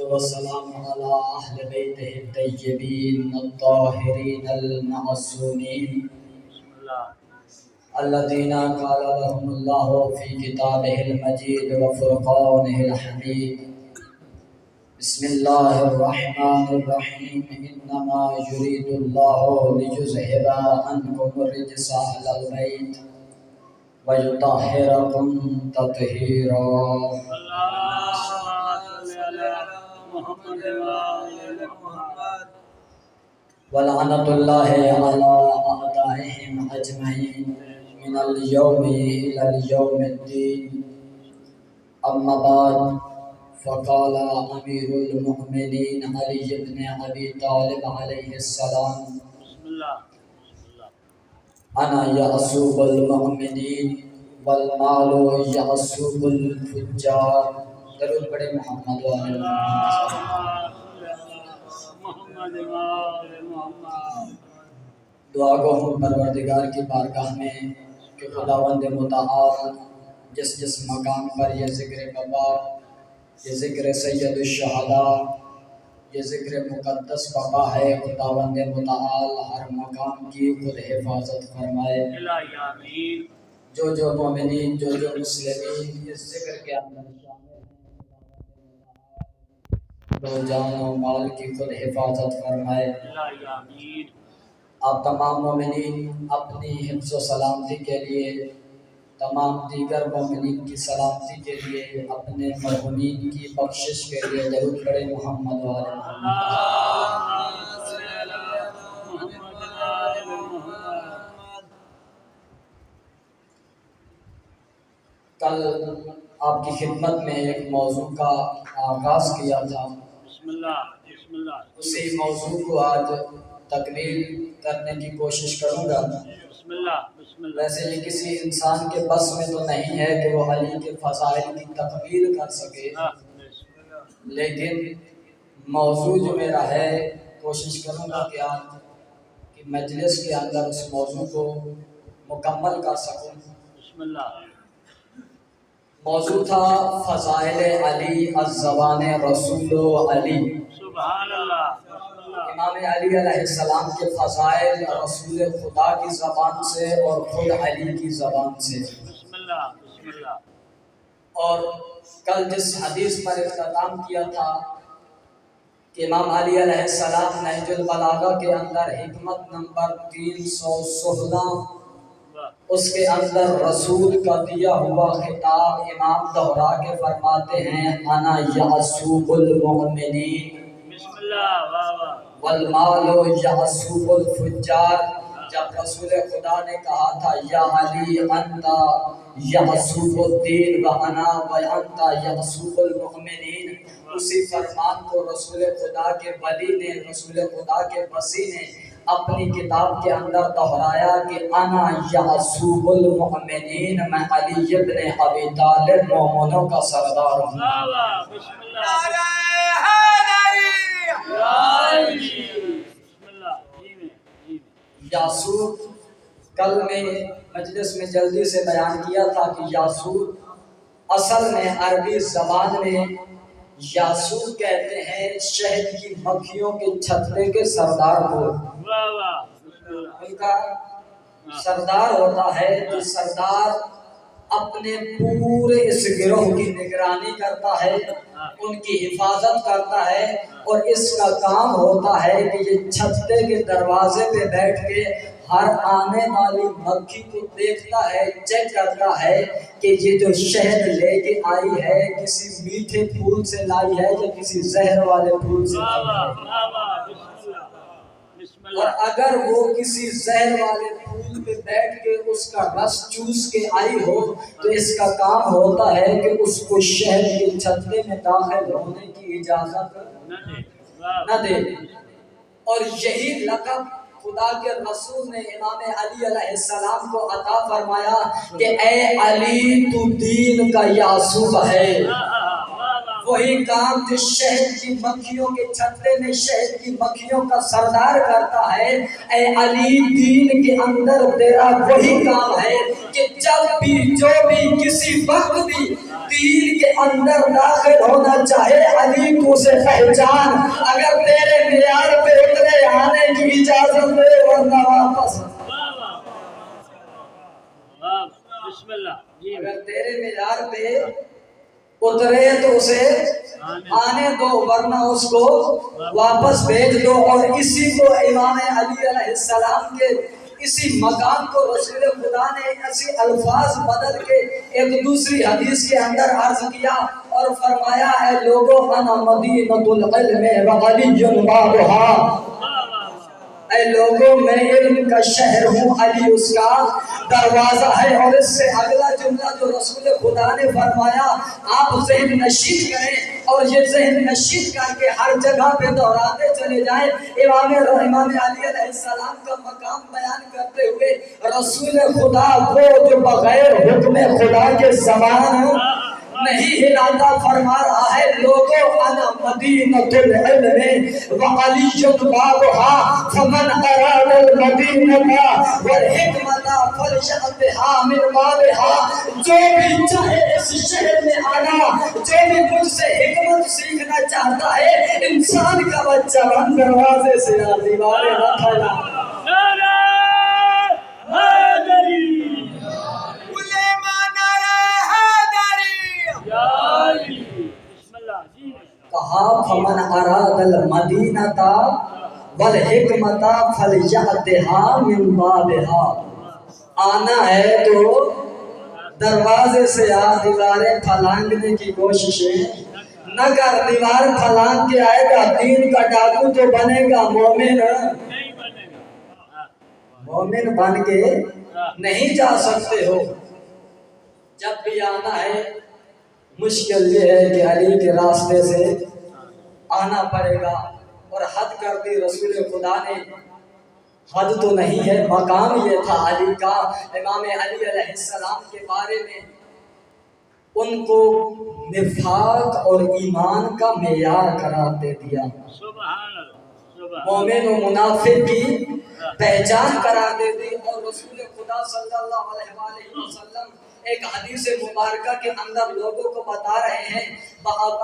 والسلام على أهل بيته الطيبين الطاهرين المعصومين الذين قال لهم الله في كتابه المجيد وفرقانه الحميد. بسم الله الرحمن الرحيم. إنما يريد الله ليذهب عنكم الرجس أهل البيت ويطهركم تطهيرا. ولعنة الله على أعدائهم أجمعين من اليوم إلى اليوم الدين. أما بعد، فقال أمير المؤمنين علي بن أبي طالب عليه السلام: أنا يعصب المؤمنين والمال يعصب الفجار. درود پڑھے محمد والے دعا گو ہوں پروردگار کی بارگاہ میں کہ خداوند متعال جس جس مقام پر یہ ذکر بابا، یہ ذکر سید الشہداء، یہ ذکر مقدس بابا ہے، خداوند متعال ہر مقام کی خود حفاظت فرمائے. جو مومنین، جو مسلمین اس ذکر کے اندر تو جان و مال کی خود حفاظت فرمائے. آپ تمام مومنین اپنی حفظ و سلامتی کے لیے، تمام دیگر مومنین کی سلامتی کے لیے، اپنے مرحومین کی بخشش کے لیے درود پڑھیں محمد والے کل آپ کی خدمت میں ایک موضوع کا آغاز کیا تھا. اسی موضوع کو آج تکمیل کرنے کی کوشش کروں گا. ویسے یہ کسی انسان کے بس میں تو نہیں ہے کہ وہ علی کے فضائل کی تکمیل کر سکے، لیکن موضوع جو میرا ہے کوشش کروں گا کہ آج کی مجلس کے اندر اس موضوع کو مکمل کر سکوں. موضوع تھا فضائل علی الزبان رسول علی. سبحان اللہ. امام علی علیہ السلام کے فضائل رسول خدا کی زبان سے اور خود علی کی زبان سے. اور کل جس حدیث پر اختتام کیا تھا کہ امام علی علیہ السلام نہج البلاغہ کے اندر حکمت نمبر 316 اس کے اندر رسول کا دیا ہوا خطاب امام دہرا کے فرماتے ہیں: انا یعصوب المؤمنین والمال یعصوب الفجار. جب رسول خدا نے کہا تھا یا علی انت یعصوب الدین و انا و انت یعصوب المؤمنین، اسی فرمان کو رسول خدا کے ولی نے، رسول خدا کے وصی نے اپنی کتاب کے اندر دہرایا کہ انا یعصوب المؤمنین، میں علی ابن ابی طالب مومنوں کا سردار ہوں. یعصوب کل میں مجلس میں جلدی سے بیان کیا تھا کہ یعصوب اصل میں عربی زبان میں یعصوب کہتے ہیں شہد کی مکھیوں کے چھتنے کے سردار کو. ان کا سردار ہوتا ہے جو سردار اپنے پورے اس گروہ کی نگرانی کرتا ہے، ان کی حفاظت کرتا ہے، اور اس کا کام ہوتا ہے کہ یہ چھتے کے دروازے پہ بیٹھ کے ہر آنے والی مکھی کو دیکھتا ہے، چیک کرتا ہے کہ یہ جو شہد لے کے آئی ہے کسی میٹھے پھول سے لائی ہے یا کسی زہر والے پھول سے لائی ہے. اور اگر وہ کسی زہر والے پھول پہ بیٹھ کے اس کا رس چوس کے آئی ہو تو اس کا کام ہوتا ہے کہ اس کو شہد کے چھتے میں داخل ہونے کی اجازت نہ دے. اور یہی لقب خدا کے رسول نے امام علی علیہ السلام کو عطا فرمایا کہ اے علی تو دین کا یعصوب ہے. وہی کام جو شہد کی مکھیوں کے چھتے میں شہد کی مکھیوں کا سردار کرتا ہے، اے علی دین کے اندر تیرا وہی کام ہے کہ جب بھی جو بھی کسی وقت بھی دین کے اندر داخل ہونا چاہے علی تو اسے پہچان، اگر تیرے معیار پہ اترے آنے کی اجازت دے ورنہ واپس۔ بسم اللہ، اگر تیرے معیار پہ اترے تو اسے آنے دو ورنہ اس کو واپس بھیج دو۔ اور اسی کو امام علی علیہ السلام کے اسی مقام کو رسول خدا نے ایسی الفاظ بدل کے ایک دوسری حدیث کے اندر عرض کیا اور فرمایا ہے لوگوں انا مدینۃ العلم وعلی بابھا، اے لوگوں میں علم کا شہر ہوں، علی اس کا دروازہ ہے۔ اور اس سے اگلا جملہ جو رسول خدا نے فرمایا آپ ذہن نشین کریں اور یہ ذہن نشین کر کے ہر جگہ پہ دہراتے چلے جائیں۔ امام علی علیہ السلام کا مقام بیان کرتے ہوئے رسول خدا وہ جو بغیر حکم خدا کے زبان نہیں ہلاتا فرما رہا ہے لوگوں انا مدینۃ العلم وعلی بابھا فمن اراد المدینۃ والحکمۃ فلیأت بہا من بابھا، جو بھی چاہے اس شہر میں آنا، جو بھی مجھ سے حکمت سیکھنا چاہتا ہے، انسان کا بچہ بند دروازے سے آ دیواریں نہ کھلا۔ نعرہ حیدری، یا علی، بسم اللہ جی۔ کہا فمن اراد المدینۃ والحکمۃ فلیأتھا من بابھا، آنا ہے تو دروازے سے آ، دیواریں پھلانگنے کی کوششیں نہ کر۔ دیوار پھلانگ کے آئے گا دین کا ڈاکو تو بنے گا مومن، نہیں بنے گا۔ مومن بن کے نہیں جا سکتے ہو۔ جب بھی آنا ہے مشکل یہ ہے کہ علی کے راستے سے آنا پڑے گا۔ اور حد کر دی رسول خدا نے، حد تو نہیں ہے، مقام یہ تھا علی کا۔ امام علی علیہ السلام کے بارے میں ان کو نفاق اور ایمان کا معیار قرار دے دیا، سبحان اللہ، سبحان مومن و منافق کی پہچان قرار دے دی۔ اور رسول خدا صلی اللہ علیہ وآلہ وسلم ایک حدیث مبارکہ کے اندر لوگوں کو بتا رہے ہیں،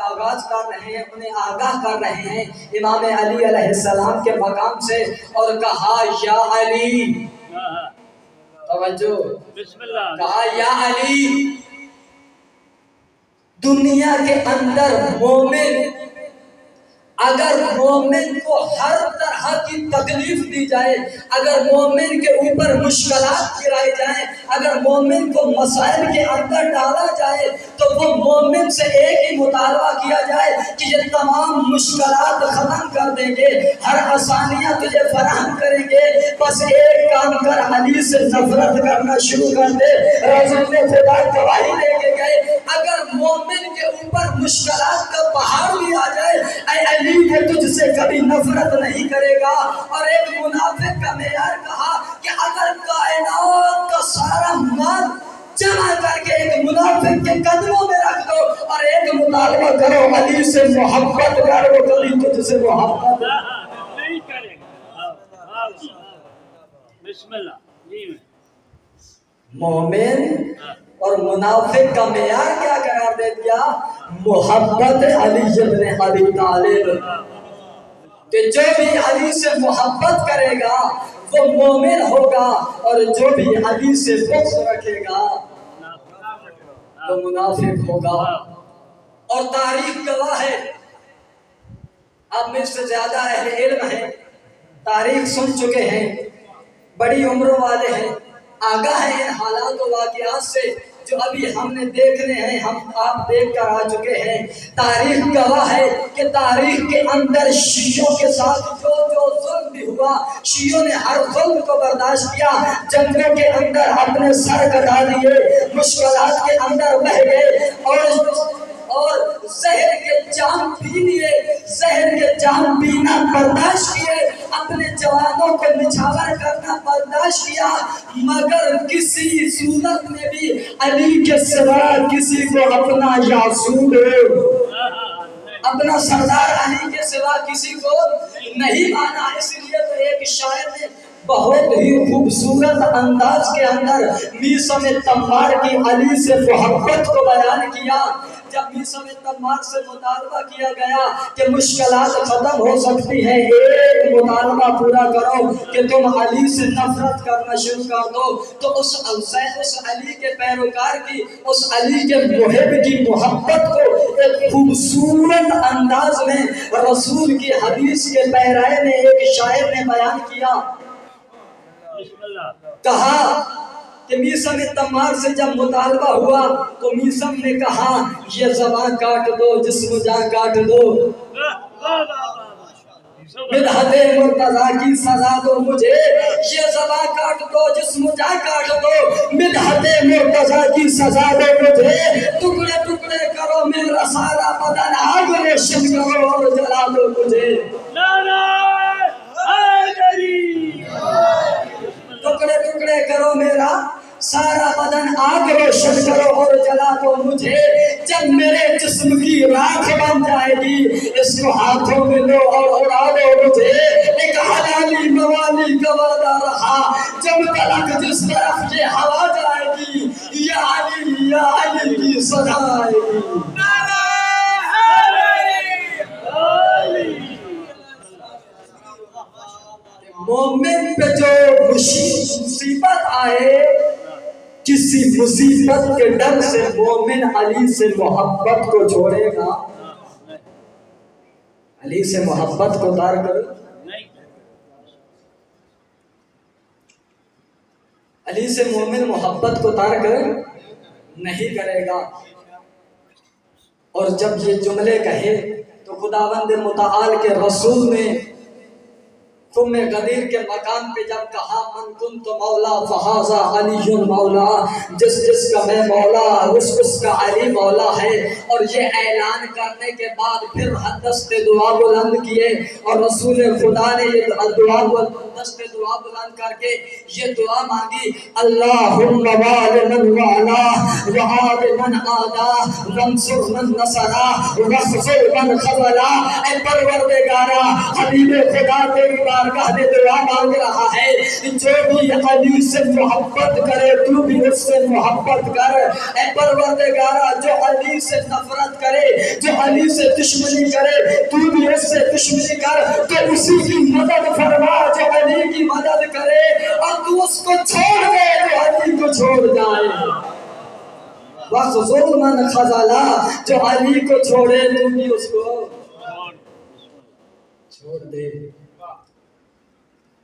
آغاز کر رہے ہیں، انہیں آگاہ کر رہے ہیں امام علی علیہ السلام کے مقام سے، اور کہا یا علی، اللہ، توجہ، بسم اللہ، کہا یا علی، دنیا کے اندر مومن اگر مومن کو ہر طرح کی تکلیف دی جائے، اگر مومن کے اوپر مشکلات گرائی جائیں، اگر مومن کو مسائل کے اندر ڈالا جائے، تو وہ مومن سے ایک ہی مطالبہ کیا جائے کہ یہ تمام مشکلات ختم کر دیں گے، ہر آسانیاں تجھے فراہم کریں گے، بس ایک کام کر، علی سے نفرت کرنا شروع کر دے۔ رسول خدا گواہی دے کے گئے اگر مومن کے اوپر مشکلات کا پہاڑ بھی آ جائے، اے علی کہ تجھ سے کبھی نفرت نہیں کرے گا۔ اور ایک منافق کا معیار کہا کہ اگر کائنات کا سارا مال جمع کر کے ایک منافق کے قدموں میں رکھ دو اور ایک مطالبہ کرو علی سے محبت کر، وہ کبھی تجھ سے محبت نہیں کرے گا۔ بسم اللہ جی۔ مومن اور منافق کا معیار کیا قرار دے دیا؟ محبت علی بن ابی طالب، کہ جو بھی علی سے محبت کرے گا وہ مومن ہوگا، اور جو بھی علی سے بغض رکھے گا وہ منافق ہوگا۔ اور تاریخ گواہ ہے، اب مجھ سے زیادہ اہل علم ہیں، تاریخ سن چکے ہیں، بڑی عمروں والے ہیں، آگاہ ہیں ان حالات و واقعات سے جو ابھی ہم نے دیکھنے ہیں، ہم آپ دیکھ کر آ چکے ہیں۔ تاریخ گواہ ہے کہ تاریخ کے اندر شیعوں کے ساتھ جو ظلم بھی ہوا، شیعوں نے ہر ظلم کو برداشت کیا، جنگوں کے اندر اپنے سر کٹا دیے، مشکلات کے اندر بہ گئے، اور زہر کے جام پی لیے، زہر کے جام پینا برداشت کیے، اپنے جوانوں کو نچھاور کرنا برداشت کیا، مگر کسی صورت میں بھی علی کے سوا کسی کو اپنا یاسود، اپنا سردار علی کے سوا کسی کو نہیں مانا۔ اس لیے تو ایک شاعر نے بہت ہی خوبصورت انداز کے اندر میثم تمار کی علی سے محبت کو بیان کیا۔ جب میثم تمار سے مطالبہ کیا گیا کہ مشکلات ختم ہو سکتی ہیں، ایک مطالبہ پورا کرو کہ تم علی سے نفرت کرنا شروع کر دو، تو اس علی کے پیروکار کی، اس علی کے محب کی محبت کو ایک خوبصورت انداز میں رسول کی حدیث کے پیرائے میں ایک شاعر نے بیان کیا۔ کہا کہ میثم تمار سے جب مطالبہ ہوا تو میثم نے کہا یہ زبان کاٹ دو جسم جان کاٹ دو، مدحت مرتضیٰ کی سزا دو مجھے، یہ زبان کاٹ دو جسم جان کاٹ دو، مدحت مرتضیٰ کی سزا دو مجھے، ٹکڑے ٹکڑے کرو میرا سارا بدن، آگ روشن کرو اور جلا دو مجھے، ٹکڑے ٹکڑے کرو میرا سارا بدن، آگ روشن کرو اور جلا دو مجھے، جب میرے جسم کی راکھ بن جائے گی اس کو ہاتھوں میں لو اور اڑا دو مجھے، ایک حلالی موالی کا وعدہ رہا جب تلک جس طرف یہ ہوا جائے گی، یا علی کی صدا آئے گی۔ مومن پہ جو مصیبت آئے، کسی مصیبت کے ڈر سے مومن علی سے محبت کو چھوڑے گا؟ علی سے محبت کو ترک علی سے مومن محبت کو ترک نہیں کرے گا۔ اور جب یہ جملے کہے تو خداوند متعال کے رسول نے تم غدیر کے مقام پہ جب کہا من کنت مولا فہذا علی مولا، جس جس کا میں مولا اس کا علی مولا ہے، اور یہ اعلان کرنے کے بعد پھر دست دعا بلند کیے، اور رسول خدا نے یہ دست دعا بلند کر کے یہ دعا مانگی، اللہم وال من والا وعاد من آدا وانصر من نصرا واخذل من خذلا۔ اے پروردگارا، حبیب خدا تیری بارگاہ میں دعا مانگ رہا ہے، جو بھی علی سے محبت کرے تو بھی اس سے محبت کر۔ اے پروردگارا، جو علی سے نفرت کرے، جو علی سے دشمنی کرے تو بھی اس سے دشمنی کر، تو اسی کی مدد فرما جو علی کی مدد کرے، اور تو اس کو چھوڑ دے جو علی کو چھوڑ جائے۔ وَخْذُلْ مَنْ خَذَلَا، جو علی کو چھوڑے تو بھی اس کو چھوڑ دے۔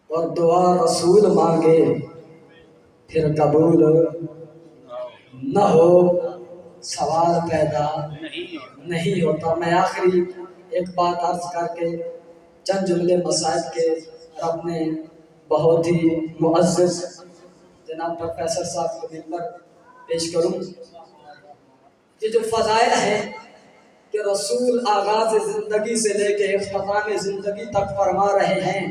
اور دعا رسول مانگے پھر قبول نہ ہو، سوال پیدا نہیں ہوتا۔ میں آخری ایک بات عرض کر کے چند جملے مسائل کے اپنے بہت ہی معزز جناب پروفیسر صاحب کو ممبر پیش کروں۔ یہ جو فضائل ہیں کہ رسول آغاز زندگی سے لے کے اختتام زندگی تک فرما رہے ہیں،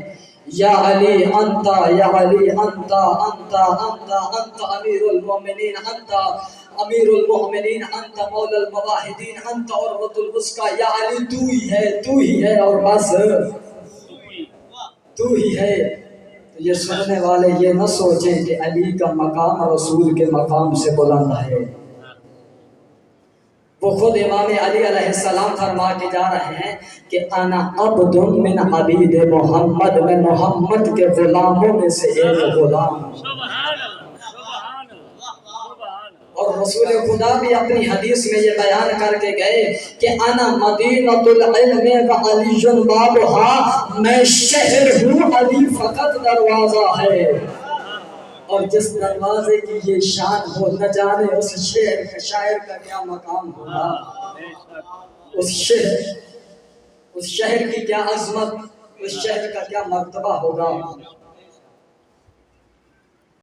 یا علی انتا، یا علی انتا، انتا انتا انتا امیر المومنین، انتا امیر المومنین، انتا مولا المواحدین، انتا عروۃ الوثقی، یا علی تو ہی ہے اور بس تو ہی ہے۔ تو یہ سننے والے یہ نہ سوچیں کہ علی کا مقام رسول کے مقام سے بلند ہے۔ وہ خود امام علی علیہ السلام فرما کے جا رہے ہیں کہ انا عبد من عبید محمد، میں محمد کے غلاموں میں سے ایک غلام۔ اور رسول خدا بھی اپنی حدیث میں یہ بیان کر کے گئے کہ انا مدینۃ العلم وعلی بابھا، میں شہر ہوں علی فقط دروازہ ہے۔ اور جس دروازے کی یہ شان ہو، نہ جانے اس شاعر کا کیا مقام ہوگا، اس شہر کی کیا عظمت، اس شہر کا کیا مرتبہ ہوگا۔